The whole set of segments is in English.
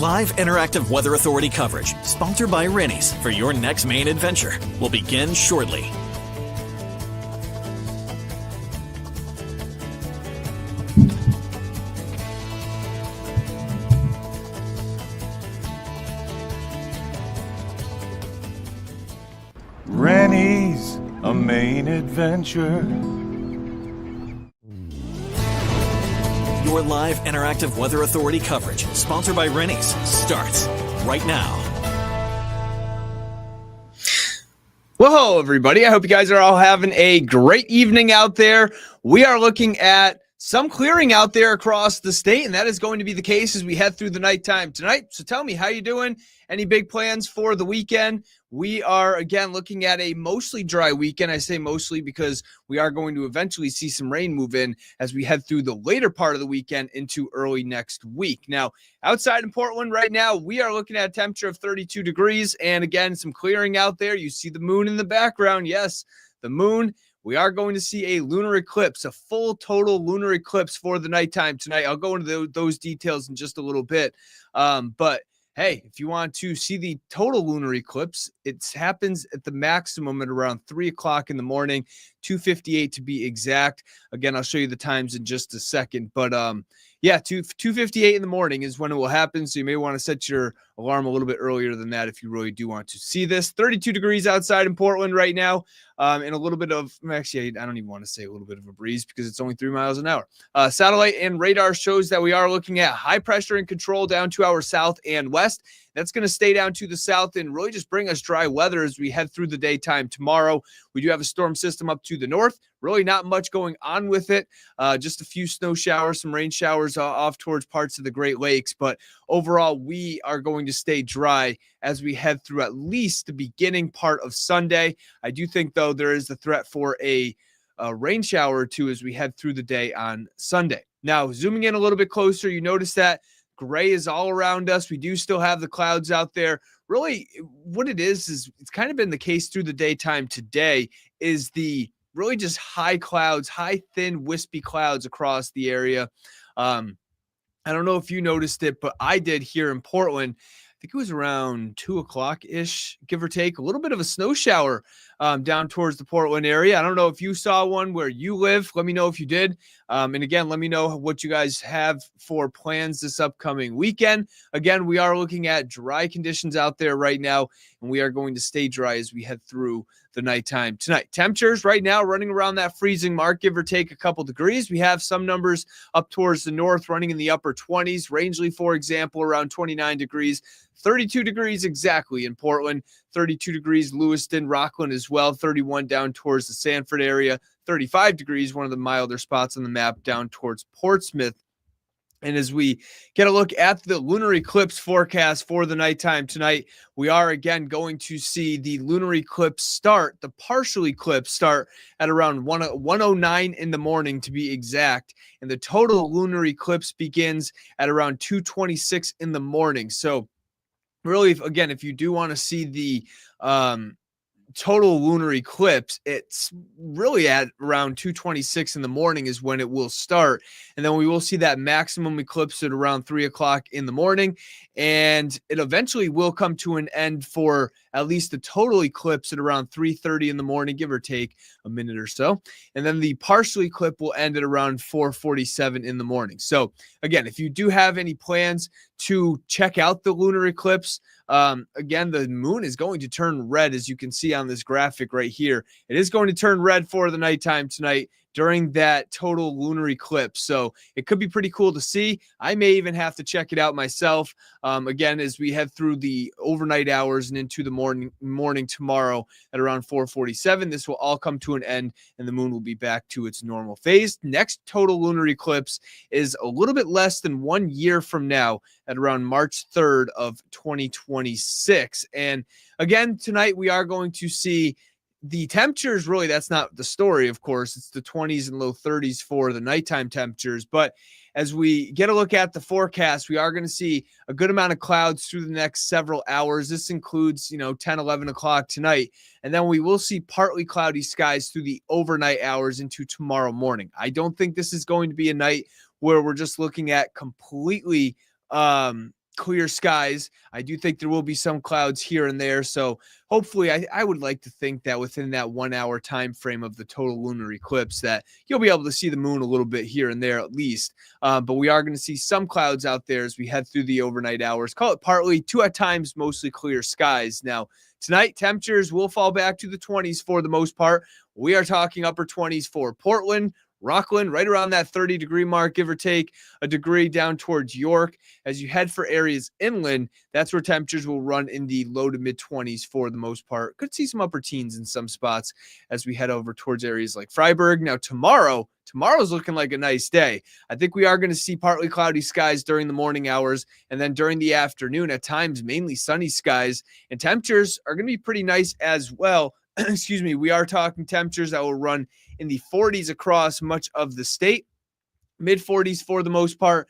Live interactive Weather Authority coverage, sponsored by Rennie's, for your next Maine adventure, will begin shortly. Rennie's, a Maine adventure. Your live interactive Weather Authority coverage, sponsored by Rennie's, starts right now. Well, hello, everybody. I hope you guys are all having a great evening out there. We are looking at some clearing out there across the state, and that is going to be the case as we head through the nighttime tonight. So tell me, how you doing? Any big plans for the weekend? We are, again, looking at a mostly dry weekend. I say mostly because we are going to eventually see some rain move in as we head through the later part of the weekend into early next week. Now, outside in Portland right now, we are looking at a temperature of 32 degrees. And again, some clearing out there. You see the moon in the background. Yes, the moon. We are going to see a lunar eclipse, a full total lunar eclipse for the nighttime tonight. I'll go into those details in just a little bit. But hey, if you want to see the total lunar eclipse, it happens at the maximum at around 3 o'clock in the morning, 2:58 to be exact. Again, I'll show you the times in just a second. But yeah, 2:58 in the morning is when it will happen. So you may want to set your alarm a little bit earlier than that if you really do want to see this. 32 degrees outside in Portland right now. And a little bit of, actually, I don't even want to say a little bit of a breeze because it's only 3 miles an hour. Satellite and radar shows that we are looking at high pressure and control down to our south and west. That's going to stay down to the south and really just bring us dry weather as we head through the daytime tomorrow. We do have a storm system up to the north. Really not much going on with it. Just a few snow showers, some rain showers off towards parts of the Great Lakes. But overall, we are going to stay dry as we head through at least the beginning part of Sunday. I do think, though, there is the threat for a rain shower or two as we head through the day on Sunday. Now, zooming in a little bit closer, you notice that gray is all around us. We do still have the clouds out there. Really, what it is it's kind of been the case through the daytime today is the really just high clouds, high, thin, wispy clouds across the area. I don't know if you noticed it, but I did here in Portland. I think it was around 2 o'clock-ish, give or take, a little bit of a snow shower down towards the Portland area. I don't know if you saw one where you live. Let me know if you did. And again, let me know what you guys have for plans this upcoming weekend. Again, we are looking at dry conditions out there right now, and we are going to stay dry as we head through the nighttime tonight. Temperatures right now running around that freezing mark, give or take a couple degrees. We have some numbers up towards the north running in the upper 20s. Rangeley, for example, around 29 degrees. 32 degrees exactly in Portland, 32 degrees Lewiston, Rockland as well, 31 down towards the Sanford area, 35 degrees, one of the milder spots on the map down towards Portsmouth. And as we get a look at the lunar eclipse forecast for the nighttime tonight, we are again going to see the lunar eclipse start, the partial eclipse start at around 1:09 in the morning to be exact. And the total lunar eclipse begins at around 2:26 in the morning. So really, again, if you do want to see the total lunar eclipse, it's really at around 2:26 in the morning is when it will start. And then we will see that maximum eclipse at around 3 o'clock in the morning. And it eventually will come to an end for at least the total eclipse at around 3:30 in the morning, give or take a minute or so. And then the partial eclipse will end at around 4:47 in the morning. So again, if you do have any plans to check out the lunar eclipse, again, the moon is going to turn red, as you can see on this graphic right here. It is going to turn red for the nighttime tonight during that total lunar eclipse. So it could be pretty cool to see. I may even have to check it out myself. Again, as we head through the overnight hours and into the morning tomorrow at around 4:47, this will all come to an end and the moon will be back to its normal phase. Next total lunar eclipse is a little bit less than 1 year from now at around March 3rd of 2026. And again, tonight we are going to see the temperatures. Really, that's not the story, of course. It's the 20s and low 30s for the nighttime temperatures. But as we get a look at the forecast, we are going to see a good amount of clouds through the next several hours. This includes, 10, 11 o'clock tonight. And then we will see partly cloudy skies through the overnight hours into tomorrow morning. I don't think this is going to be a night where we're just looking at completely clear skies. I do think there will be some clouds here and there. So hopefully I would like to think that within that 1 hour time frame of the total lunar eclipse that you'll be able to see the moon a little bit here and there at least. But we are going to see some clouds out there as we head through the overnight hours. Call it partly to at times mostly clear skies. Now tonight temperatures will fall back to the 20s for the most part. We are talking upper 20s for Portland, Rockland, right around that 30-degree mark, give or take a degree down towards York. As you head for areas inland, that's where temperatures will run in the low to mid 20s for the most part. Could see some upper teens in some spots as we head over towards areas like Freiburg. Now tomorrow's looking like a nice day. I think we are going to see partly cloudy skies during the morning hours, and then during the afternoon at times mainly sunny skies, and temperatures are going to be pretty nice as well. Excuse me, we are talking temperatures that will run in the 40s across much of the state, mid 40s for the most part.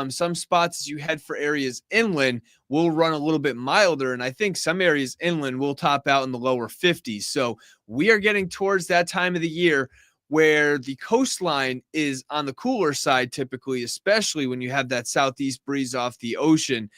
Some spots as you head for areas inland will run a little bit milder, and I think some areas inland will top out in the lower 50s. So we are getting towards that time of the year where the coastline is on the cooler side typically, especially when you have that southeast breeze off the ocean.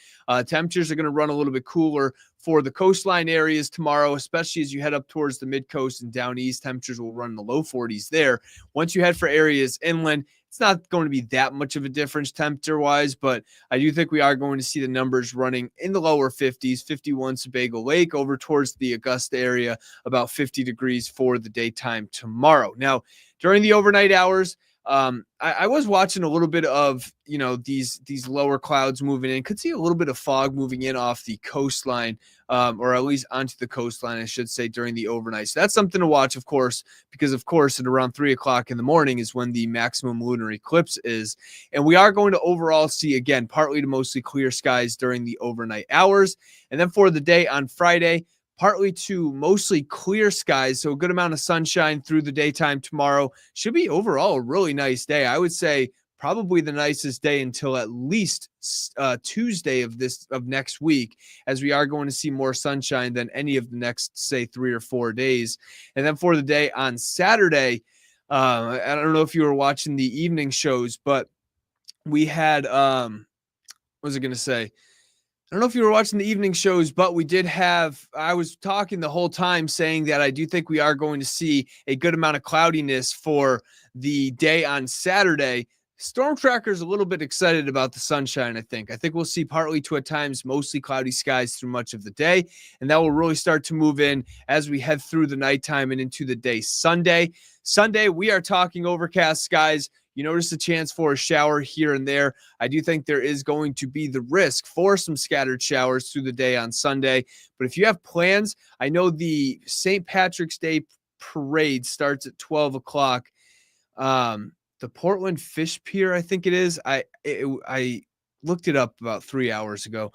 Temperatures are going to run a little bit cooler for the coastline areas tomorrow, especially as you head up towards the mid-coast and down east. Temperatures will run in the low 40s there. Once you head for areas inland, it's not going to be that much of a difference temperature-wise, but I do think we are going to see the numbers running in the lower 50s, 51 Sebago Lake, over towards the Augusta area, about 50 degrees for the daytime tomorrow. Now, during the overnight hours, I was watching a little bit of, these lower clouds moving in. Could see a little bit of fog moving in off the coastline, or at least onto the coastline, I should say, during the overnight. So that's something to watch, of course, because, of course, at around 3 o'clock in the morning is when the maximum lunar eclipse is. And we are going to overall see, again, partly to mostly clear skies during the overnight hours. And then for the day on Friday, partly to mostly clear skies, so a good amount of sunshine through the daytime tomorrow. Should be overall a really nice day. I would say probably the nicest day until at least Tuesday of next week, as we are going to see more sunshine than any of the next, say, 3 or 4 days. And then for the day on Saturday, I don't know if you were watching the evening shows, but we had, what was I going to say? I don't know if you were watching the evening shows, but we did have, I was talking the whole time saying that I do think we are going to see a good amount of cloudiness for the day on Saturday. Storm Tracker's a little bit excited about the sunshine, I think. I think we'll see partly to at times mostly cloudy skies through much of the day, and that will really start to move in as we head through the nighttime and into the day Sunday. Sunday, we are talking overcast skies. You notice a chance for a shower here and there. I do think there is going to be the risk for some scattered showers through the day on Sunday. But if you have plans, I know the St. Patrick's Day parade starts at 12 o'clock. The Portland Fish Pier, I think it is. I looked it up about 3 hours ago.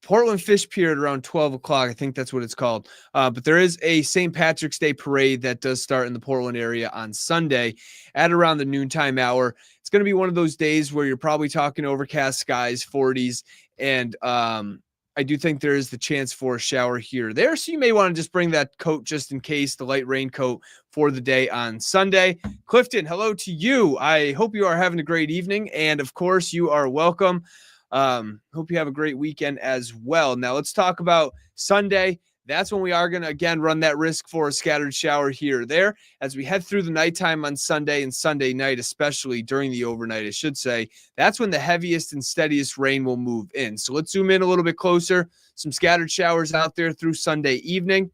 Portland Fish Pier at around 12 o'clock. I think that's what it's called. But there is a St. Patrick's Day parade that does start in the Portland area on Sunday at around the noontime hour. It's going to be one of those days where you're probably talking overcast skies, 40s, and I do think there is the chance for a shower here or there. So you may want to just bring that coat just in case, the light raincoat for the day on Sunday. Clifton, hello to you. I hope you are having a great evening. And of course, you are welcome. Hope you have a great weekend as well. Now let's talk about Sunday. That's when we are going to, again, run that risk for a scattered shower here or there. As we head through the nighttime on Sunday and Sunday night, especially during the overnight, I should say, that's when the heaviest and steadiest rain will move in. So let's zoom in a little bit closer. Some scattered showers out there through Sunday evening.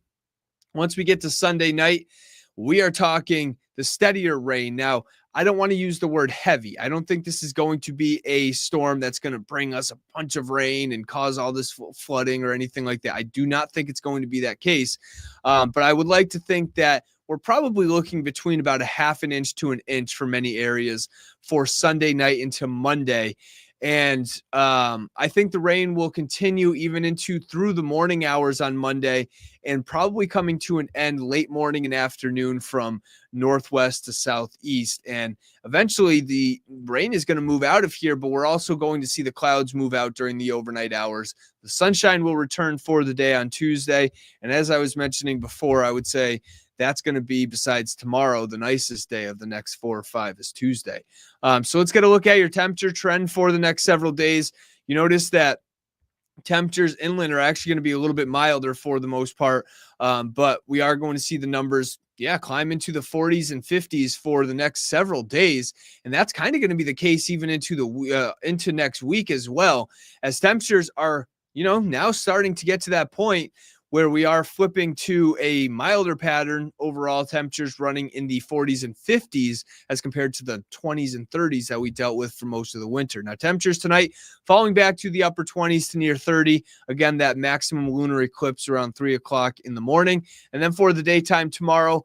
Once we get to Sunday night, we are talking the steadier rain. Now, I don't want to use the word heavy. I don't think this is going to be a storm that's going to bring us a bunch of rain and cause all this flooding or anything like that. I do not think it's going to be that case. But I would like to think that we're probably looking between about a half an inch to an inch for many areas for Sunday night into Monday. And I think the rain will continue even into through the morning hours on Monday, and probably coming to an end late morning and afternoon from northwest to southeast. And eventually the rain is going to move out of here, but we're also going to see the clouds move out during the overnight hours. The sunshine will return for the day on Tuesday. And as I was mentioning before, I would say that's going to be, besides tomorrow, the nicest day of the next 4 or 5 is Tuesday. So let's get a look at your temperature trend for the next several days. You notice that temperatures inland are actually going to be a little bit milder for the most part, but we are going to see the numbers climb into the 40s and 50s for the next several days, and that's kind of going to be the case even into next week as well, as temperatures are now starting to get to that point where we are flipping to a milder pattern. Overall temperatures running in the 40s and 50s as compared to the 20s and 30s that we dealt with for most of the winter. Now, temperatures tonight falling back to the upper 20s to near 30. Again, that maximum lunar eclipse around 3 o'clock in the morning. And then for the daytime tomorrow,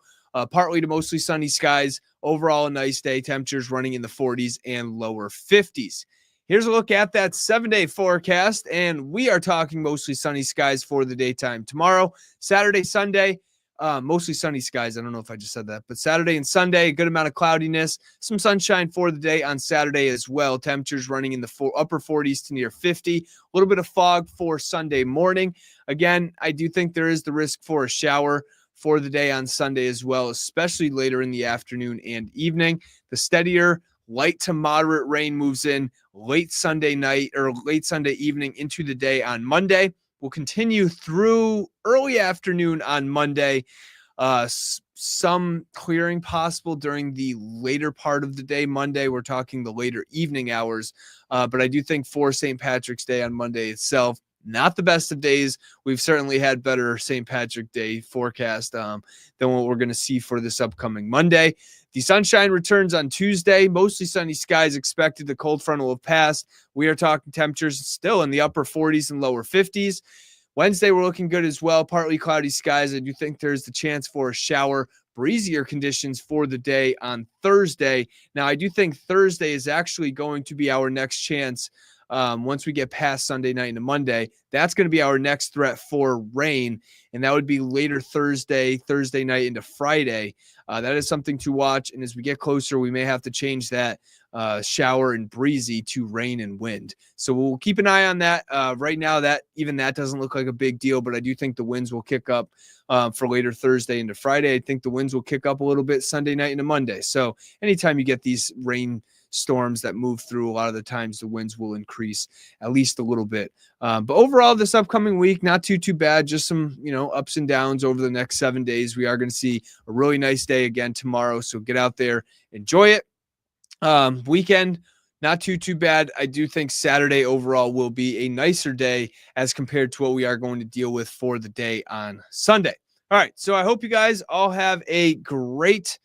partly to mostly sunny skies. Overall, a nice day. Temperatures running in the 40s and lower 50s. Here's a look at that 7-day forecast, and we are talking mostly sunny skies for the daytime tomorrow. Saturday, Sunday, mostly sunny skies. I don't know if I just said that, but Saturday and Sunday, a good amount of cloudiness, some sunshine for the day on Saturday as well. Temperatures running in the upper 40s to near 50. A little bit of fog for Sunday morning. Again, I do think there is the risk for a shower for the day on Sunday as well, especially later in the afternoon and evening. The steadier light to moderate rain moves in late Sunday night or late Sunday evening into the day on Monday. Will continue through early afternoon on Monday. Some clearing possible during the later part of the day Monday. We're talking the later evening hours. But I do think for St. Patrick's Day on Monday itself, not the best of days. We've certainly had better St. Patrick Day forecast than what we're going to see for this upcoming Monday. The sunshine returns on Tuesday. Mostly sunny skies expected. The cold front will have passed. We are talking temperatures still in the upper 40s and lower 50s. Wednesday, we're looking good as well. Partly cloudy skies. I do think there's the chance for a shower. Breezier conditions for the day on Thursday. Now, I do think Thursday is actually going to be our next chance. Once we get past Sunday night into Monday, that's going to be our next threat for rain, and that would be later Thursday night into Friday. That is something to watch, and as we get closer, we may have to change that shower and breezy to rain and wind. So we'll keep an eye on that. Right now, that doesn't look like a big deal, but I do think the winds will kick up for later Thursday into Friday. I think the winds will kick up a little bit Sunday night into Monday. So anytime you get these rain storms that move through, a lot of the times the winds will increase at least a little bit. But overall, this upcoming week, not too bad. Just some, ups and downs over the next 7 days. We are going to see a really nice day again tomorrow. So get out there, enjoy it. Weekend, not too bad. I do think Saturday overall will be a nicer day as compared to what we are going to deal with for the day on Sunday. All right. So I hope you guys all have a great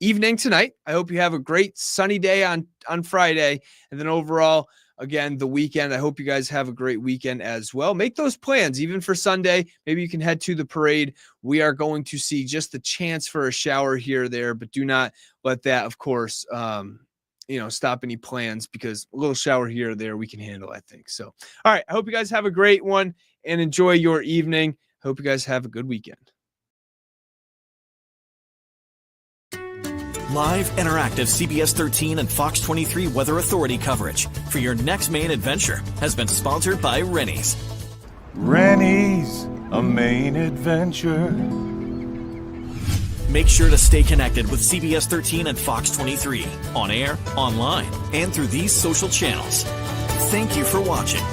evening tonight. I hope you have a great sunny day on Friday. And then overall, again, the weekend, I hope you guys have a great weekend as well. Make those plans, even for Sunday. Maybe you can head to the parade. We are going to see just the chance for a shower here or there, but do not let that, of course, stop any plans, because a little shower here or there we can handle, I think. So, all right. I hope you guys have a great one and enjoy your evening. I hope you guys have a good weekend. Live, interactive CBS 13 and Fox 23 Weather Authority coverage for your next Maine adventure has been sponsored by Rennie's. Rennie's, a Maine adventure. Make sure to stay connected with CBS 13 and Fox 23 on air, online, and through these social channels. Thank you for watching.